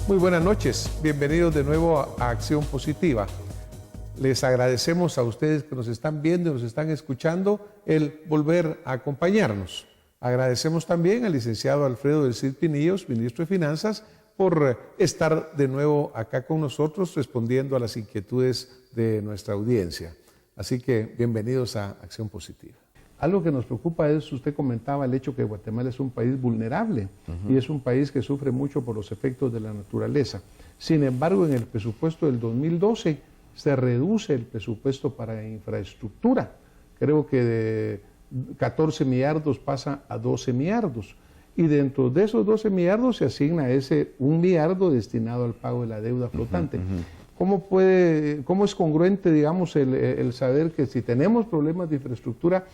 Muy buenas noches, bienvenidos de nuevo a Acción Positiva. Les agradecemos a ustedes que nos están viendo y nos están escuchando el volver a acompañarnos. Agradecemos también al licenciado Alfredo del Cid Pinillos, ministro de Finanzas, por estar de nuevo acá con nosotros respondiendo a las inquietudes de nuestra audiencia. Así que bienvenidos a Acción Positiva. Algo que nos preocupa es, usted comentaba el hecho que Guatemala es un país vulnerable y es un país que sufre mucho por los efectos de la naturaleza. Sin embargo, en el presupuesto del 2012 se reduce el presupuesto para infraestructura. Creo que de 14 millardos pasa a 12 millardos. Y dentro de esos 12 millardos se asigna ese 1 millardo destinado al pago de la deuda flotante. ¿Cómo es congruente, digamos, el saber que si tenemos problemas de infraestructura,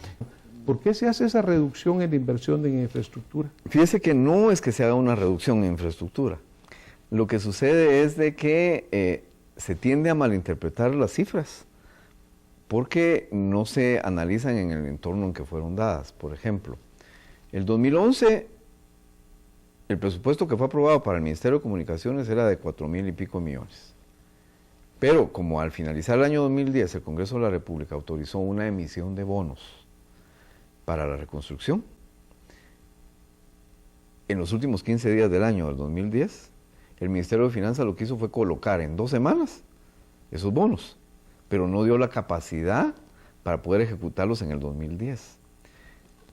¿por qué se hace esa reducción en la inversión en infraestructura? Fíjese que no es que se haga una reducción en infraestructura. Lo que sucede es de que se tiende a malinterpretar las cifras porque no se analizan en el entorno en que fueron dadas. Por ejemplo, el 2011, el presupuesto que fue aprobado para el Ministerio de Comunicaciones era de 4,000 y pico millones. Pero como al finalizar el año 2010 el Congreso de la República autorizó una emisión de bonos para la reconstrucción, en los últimos 15 días del año del 2010, el Ministerio de Finanzas lo que hizo fue colocar en 2 semanas esos bonos, pero no dio la capacidad para poder ejecutarlos en el 2010.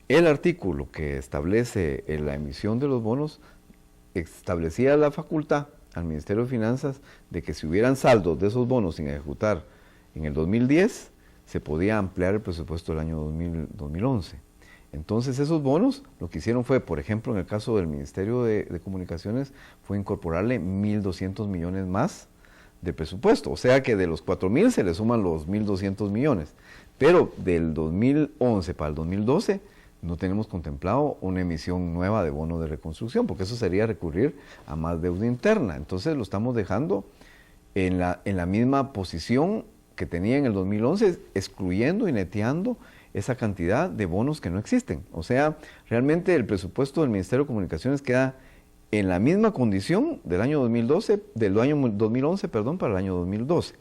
El artículo que establece la emisión de los bonos establecía la facultad al Ministerio de Finanzas de que si hubieran saldos de esos bonos sin ejecutar en el 2010, se podía ampliar el presupuesto del año 2011. Entonces esos bonos lo que hicieron fue, por ejemplo, en el caso del Ministerio de Comunicaciones, fue incorporarle 1.200 millones más de presupuesto. O sea que de los 4,000 se le suman los 1.200 millones. Pero del 2011 para el 2012 no tenemos contemplado una emisión nueva de bono de reconstrucción, porque eso sería recurrir a más deuda interna. Entonces lo estamos dejando en la misma posición que tenía en el 2011, excluyendo y neteando esa cantidad de bonos que no existen. O sea, realmente el presupuesto del Ministerio de Comunicaciones queda en la misma condición del año 2011 para el año 2012.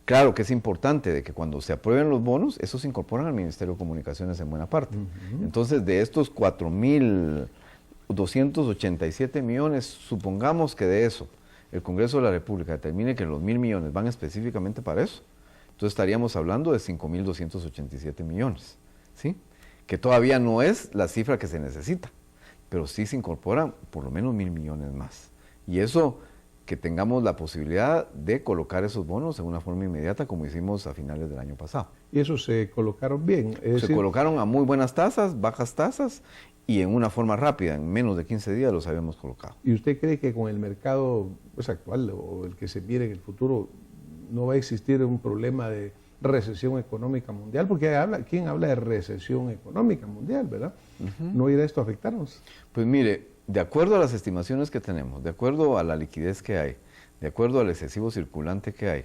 Claro que es importante de que cuando se aprueben los bonos, esos se incorporan al Ministerio de Comunicaciones en buena parte. Entonces, de estos 4,287 millones, supongamos que de eso el Congreso de la República determine que los 1,000 millones van específicamente para eso, entonces estaríamos hablando de 5,287 millones, ¿sí? Que todavía no es la cifra que se necesita, pero sí se incorporan por lo menos 1,000 millones más. Y eso, que tengamos la posibilidad de colocar esos bonos en una forma inmediata, como hicimos a finales del año pasado. ¿Y esos se colocaron bien? Se colocaron a muy buenas tasas, bajas tasas, y en una forma rápida, en menos de 15 días los habíamos colocado. ¿Y usted cree que con el mercado actual o el que se mire en el futuro no va a existir un problema de recesión económica mundial? Porque ¿quién habla de recesión económica mundial, verdad? ¿No irá esto a afectarnos? Pues mire, de acuerdo a las estimaciones que tenemos, de acuerdo a la liquidez que hay, de acuerdo al excesivo circulante que hay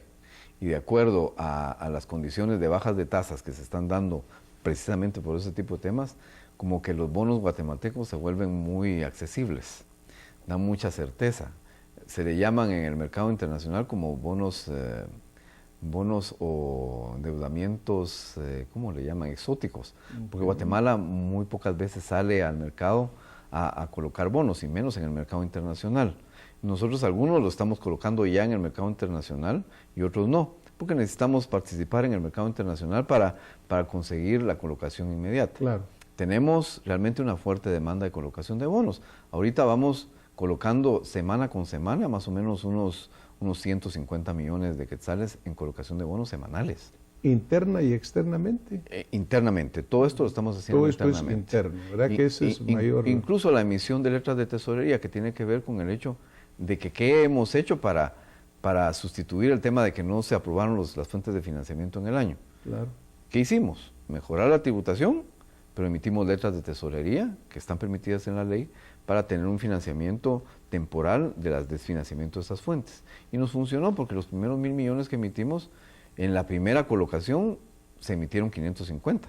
y de acuerdo a las condiciones de bajas de tasas que se están dando precisamente por ese tipo de temas, como que los bonos guatemaltecos se vuelven muy accesibles, dan mucha certeza. Se le llaman en el mercado internacional como bonos o endeudamientos, ¿cómo le llaman? Exóticos, porque Guatemala muy pocas veces sale al mercado a colocar bonos, y menos en el mercado internacional. Nosotros algunos lo estamos colocando ya en el mercado internacional y otros no, porque necesitamos participar en el mercado internacional para conseguir la colocación inmediata. Claro. Tenemos realmente una fuerte demanda de colocación de bonos. Ahorita vamos colocando semana con semana más o menos unos 150 millones de quetzales en colocación de bonos semanales. ¿Interna y externamente? Internamente, todo esto lo estamos haciendo todo esto internamente. Es interno, ¿verdad? Que ese es mayor... Incluso la emisión de letras de tesorería, que tiene que ver con el hecho de que qué hemos hecho para sustituir el tema de que no se aprobaron las fuentes de financiamiento en el año. Claro. ¿Qué hicimos? Mejorar la tributación, pero emitimos letras de tesorería que están permitidas en la ley para tener un financiamiento temporal del desfinanciamiento de estas fuentes. Y nos funcionó porque los primeros 1,000 millones que emitimos, en la primera colocación se emitieron 550.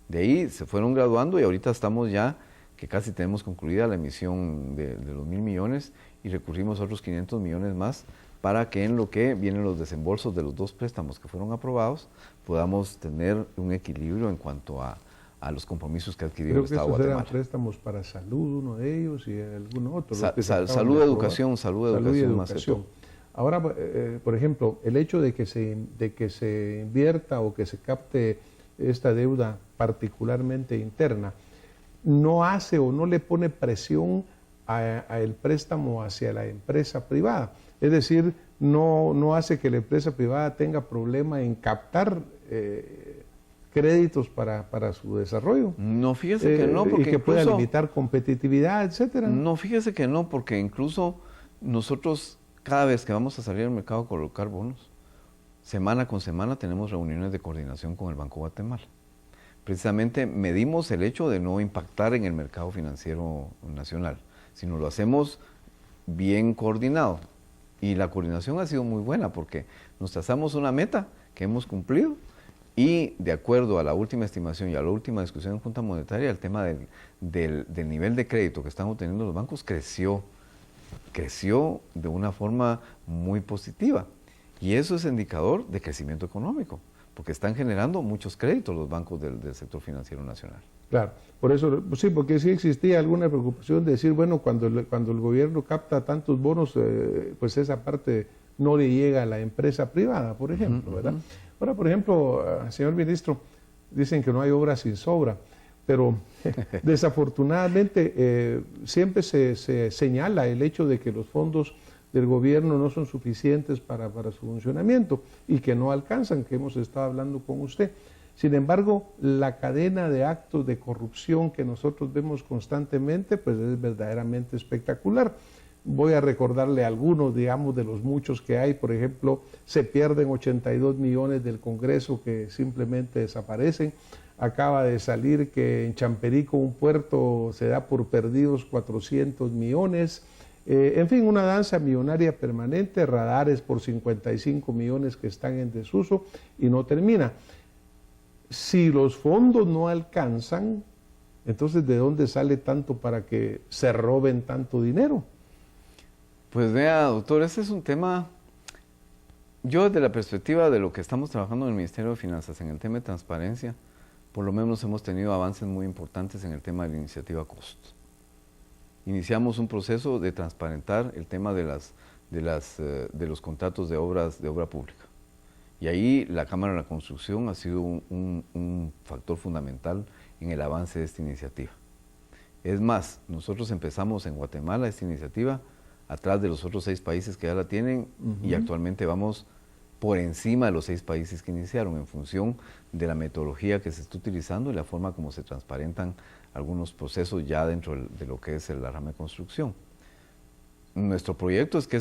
De ahí se fueron graduando y ahorita estamos ya que casi tenemos concluida la emisión de los 1.000 millones y recurrimos a otros 500 millones más para que en lo que vienen los desembolsos de los 2 préstamos que fueron aprobados, podamos tener un equilibrio en cuanto a los compromisos que ha adquirido el Estado de Guatemala. Eran préstamos para salud, uno de ellos, y algún otro. Salud, educación, más que todo. Ahora, por ejemplo, el hecho de que se invierta o que se capte esta deuda particularmente interna, no hace o no le pone presión a el préstamo hacia la empresa privada. Es decir, no hace que la empresa privada tenga problema en captar créditos para su desarrollo. No, fíjese que no, porque y que pueda limitar competitividad, etcétera. No, fíjese que no, porque incluso nosotros cada vez que vamos a salir al mercado a colocar bonos, semana con semana tenemos reuniones de coordinación con el Banco Guatemala. Precisamente medimos el hecho de no impactar en el mercado financiero nacional, sino lo hacemos bien coordinado. Y la coordinación ha sido muy buena porque nos trazamos una meta que hemos cumplido y de acuerdo a la última estimación y a la última discusión en Junta Monetaria, el tema del nivel de crédito que están obteniendo los bancos creció de una forma muy positiva. Y eso es indicador de crecimiento económico, porque están generando muchos créditos los bancos del sector financiero nacional. Claro, por eso, sí, porque sí existía alguna preocupación de decir, bueno, cuando el gobierno capta tantos bonos, pues esa parte no le llega a la empresa privada, por ejemplo, ¿verdad? Ahora, por ejemplo, señor ministro, dicen que no hay obra sin sobra, pero desafortunadamente siempre se señala el hecho de que los fondos del gobierno no son suficientes para su funcionamiento y que no alcanzan, que hemos estado hablando con usted. Sin embargo, la cadena de actos de corrupción que nosotros vemos constantemente, pues es verdaderamente espectacular. Voy a recordarle algunos, digamos, de los muchos que hay. Por ejemplo, se pierden 82 millones del Congreso que simplemente desaparecen. Acaba de salir que en Champerico, un puerto, se da por perdidos 400 millones. En fin, una danza millonaria permanente, radares por 55 millones que están en desuso y no termina. Si los fondos no alcanzan, entonces ¿de dónde sale tanto para que se roben tanto dinero? Pues vea, doctor, ese es un tema, yo desde la perspectiva de lo que estamos trabajando en el Ministerio de Finanzas, en el tema de transparencia, por lo menos hemos tenido avances muy importantes en el tema de la iniciativa COST. Iniciamos un proceso de transparentar el tema de los contratos de obra pública. Y ahí la Cámara de la Construcción ha sido un factor fundamental en el avance de esta iniciativa. Es más, nosotros empezamos en Guatemala esta iniciativa atrás de los otros 6 países que ya la tienen y actualmente vamos por encima de los 6 países que iniciaron en función de la metodología que se está utilizando y la forma como se transparentan algunos procesos ya dentro de lo que es la rama de construcción. Nuestro proyecto es que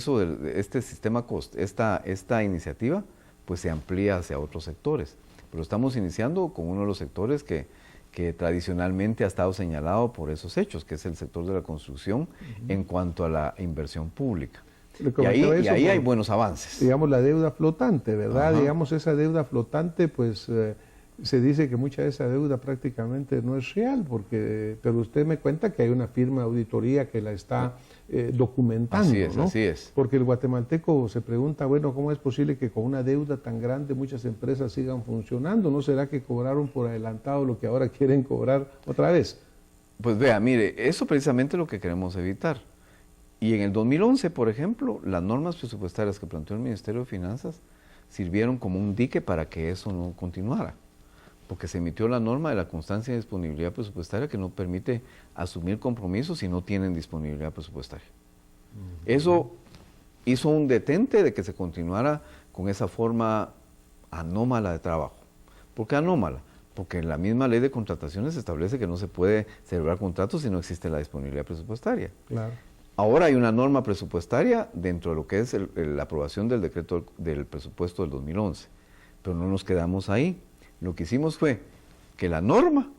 este sistema COST, esta iniciativa, pues se amplía hacia otros sectores. Pero estamos iniciando con uno de los sectores que tradicionalmente ha estado señalado por esos hechos, que es el sector de la construcción en cuanto a la inversión pública. Y ahí hay buenos avances. Digamos, la deuda flotante, ¿verdad? Ajá. Digamos, esa deuda flotante, pues se dice que mucha de esa deuda prácticamente no es real, pero usted me cuenta que hay una firma de auditoría que la está documentando, así es, ¿no? Así es. Porque el guatemalteco se pregunta, bueno, ¿cómo es posible que con una deuda tan grande muchas empresas sigan funcionando? ¿No será que cobraron por adelantado lo que ahora quieren cobrar otra vez? Pues vea, mire, eso precisamente es lo que queremos evitar. Y en el 2011, por ejemplo, las normas presupuestarias que planteó el Ministerio de Finanzas sirvieron como un dique para que eso no continuara, porque se emitió la norma de la constancia de disponibilidad presupuestaria que no permite asumir compromisos si no tienen disponibilidad presupuestaria. Eso hizo un detente de que se continuara con esa forma anómala de trabajo. ¿Por qué anómala? Porque la misma ley de contrataciones establece que no se puede celebrar contratos si no existe la disponibilidad presupuestaria. Claro. Ahora hay una norma presupuestaria dentro de lo que es la aprobación del decreto del presupuesto del 2011, pero no nos quedamos ahí. Lo que hicimos fue que la norma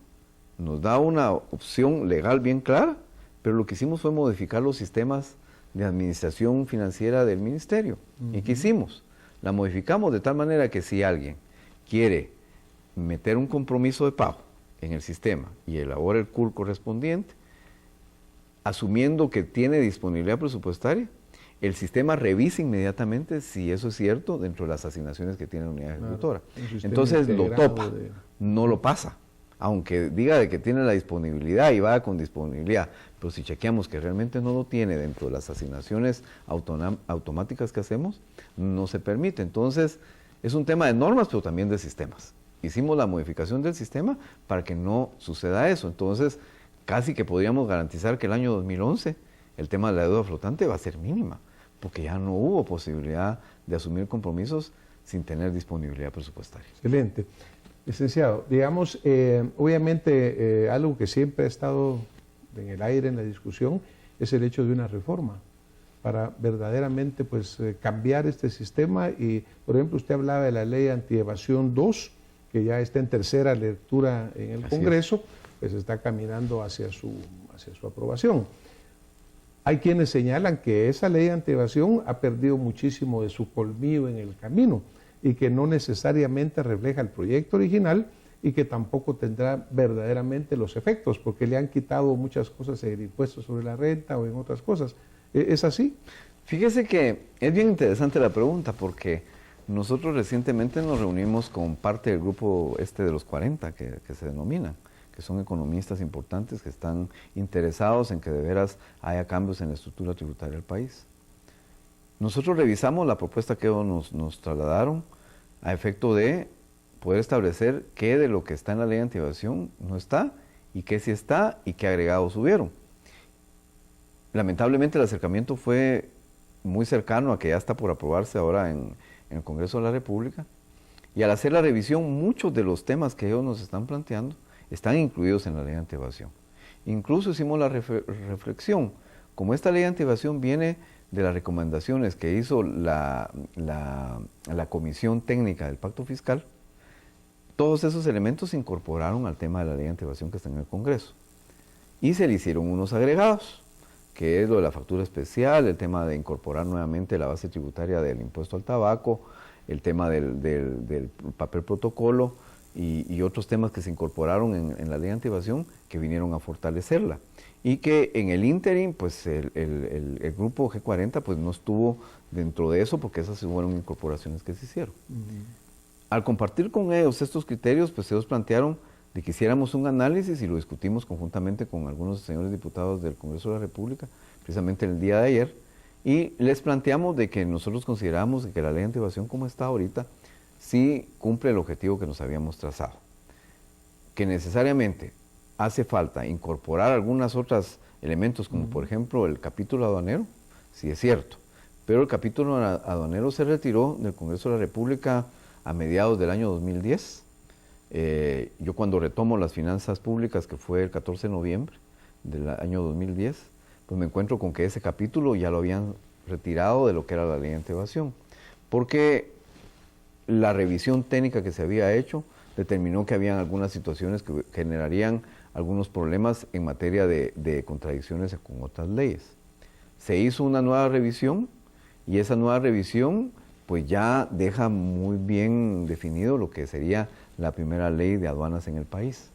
nos da una opción legal bien clara, pero lo que hicimos fue modificar los sistemas de administración financiera del ministerio. ¿Y qué hicimos? La modificamos de tal manera que si alguien quiere meter un compromiso de pago en el sistema y elabora el CUR correspondiente, asumiendo que tiene disponibilidad presupuestaria, el sistema revisa inmediatamente si eso es cierto dentro de las asignaciones que tiene la unidad ejecutora. Entonces lo topa, no lo pasa. Aunque diga de que tiene la disponibilidad y va con disponibilidad, pero si chequeamos que realmente no lo tiene dentro de las asignaciones automáticas que hacemos, no se permite. Entonces, es un tema de normas, pero también de sistemas. Hicimos la modificación del sistema para que no suceda eso. Entonces, casi que podríamos garantizar que el año 2011 el tema de la deuda flotante va a ser mínima, porque ya no hubo posibilidad de asumir compromisos sin tener disponibilidad presupuestaria. Excelente. Licenciado, digamos, obviamente algo que siempre ha estado en el aire en la discusión es el hecho de una reforma para verdaderamente pues, cambiar este sistema y, por ejemplo, usted hablaba de la ley antievasión 2, que ya está en tercera lectura en el Congreso, pues está caminando hacia su aprobación. Hay quienes señalan que esa ley antievasión ha perdido muchísimo de su colmillo en el camino y que no necesariamente refleja el proyecto original y que tampoco tendrá verdaderamente los efectos, porque le han quitado muchas cosas en el impuesto sobre la renta o en otras cosas. ¿Es así? Fíjese que es bien interesante la pregunta, porque nosotros recientemente nos reunimos con parte del grupo de los 40, que se denominan, que son economistas importantes que están interesados en que de veras haya cambios en la estructura tributaria del país. Nosotros revisamos la propuesta que nos trasladaron a efecto de poder establecer qué de lo que está en la ley de antievasión no está y qué sí está y qué agregados hubieron. Lamentablemente el acercamiento fue muy cercano a que ya está por aprobarse ahora en el Congreso de la República, y al hacer la revisión muchos de los temas que ellos nos están planteando están incluidos en la ley de antievasión. Incluso hicimos la reflexión, como esta ley de antievasión viene de las recomendaciones que hizo la Comisión Técnica del Pacto Fiscal, todos esos elementos se incorporaron al tema de la ley de antievasión que está en el Congreso. Y se le hicieron unos agregados, que es lo de la factura especial, el tema de incorporar nuevamente la base tributaria del impuesto al tabaco, el tema del papel protocolo y otros temas que se incorporaron en la ley de antievasión que vinieron a fortalecerla. Y que en el ínterin, pues el grupo G40 pues no estuvo dentro de eso, porque esas fueron incorporaciones que se hicieron. Al compartir con ellos estos criterios, pues ellos plantearon de que hiciéramos un análisis y lo discutimos conjuntamente con algunos señores diputados del Congreso de la República, precisamente el día de ayer, y les planteamos de que nosotros consideramos que la ley de antievasión como está ahorita sí cumple el objetivo que nos habíamos trazado, que necesariamente hace falta incorporar algunos otros elementos, como por ejemplo el capítulo aduanero, sí es cierto, pero el capítulo aduanero se retiró del Congreso de la República a mediados del año 2010. Yo cuando retomo las finanzas públicas, que fue el 14 de noviembre del año 2010, pues me encuentro con que ese capítulo ya lo habían retirado de lo que era la ley de antievasión, porque la revisión técnica que se había hecho determinó que habían algunas situaciones que generarían algunos problemas en materia de contradicciones con otras leyes. Se hizo una nueva revisión y esa nueva revisión pues ya deja muy bien definido lo que sería la primera ley de aduanas en el país.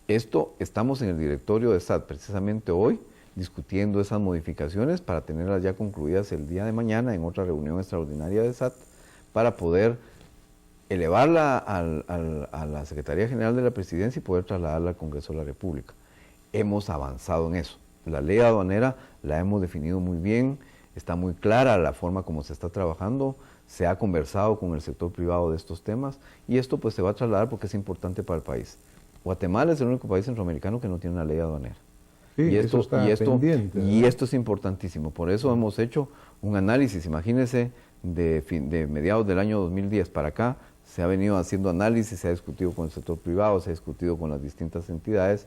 Estamos en el directorio de SAT precisamente hoy discutiendo esas modificaciones para tenerlas ya concluidas el día de mañana en otra reunión extraordinaria de SAT para poder elevarla a la Secretaría General de la Presidencia y poder trasladarla al Congreso de la República. Hemos avanzado en eso. La ley aduanera la hemos definido muy bien, está muy clara la forma como se está trabajando, se ha conversado con el sector privado de estos temas y esto pues se va a trasladar porque es importante para el país. Guatemala es el único país centroamericano que no tiene una ley aduanera. Sí, y esto es importantísimo. Por eso hemos hecho un análisis. Imagínense, de mediados del año 2010 para acá, se ha venido haciendo análisis, se ha discutido con el sector privado, se ha discutido con las distintas entidades.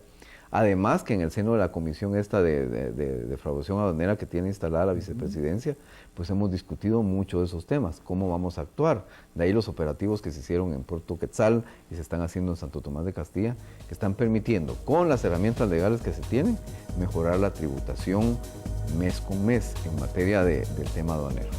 Además que en el seno de la comisión esta de defraudación aduanera que tiene instalada la vicepresidencia, pues hemos discutido mucho de esos temas, cómo vamos a actuar. De ahí los operativos que se hicieron en Puerto Quetzal y se están haciendo en Santo Tomás de Castilla, que están permitiendo, con las herramientas legales que se tienen, mejorar la tributación mes con mes en materia del tema aduanero.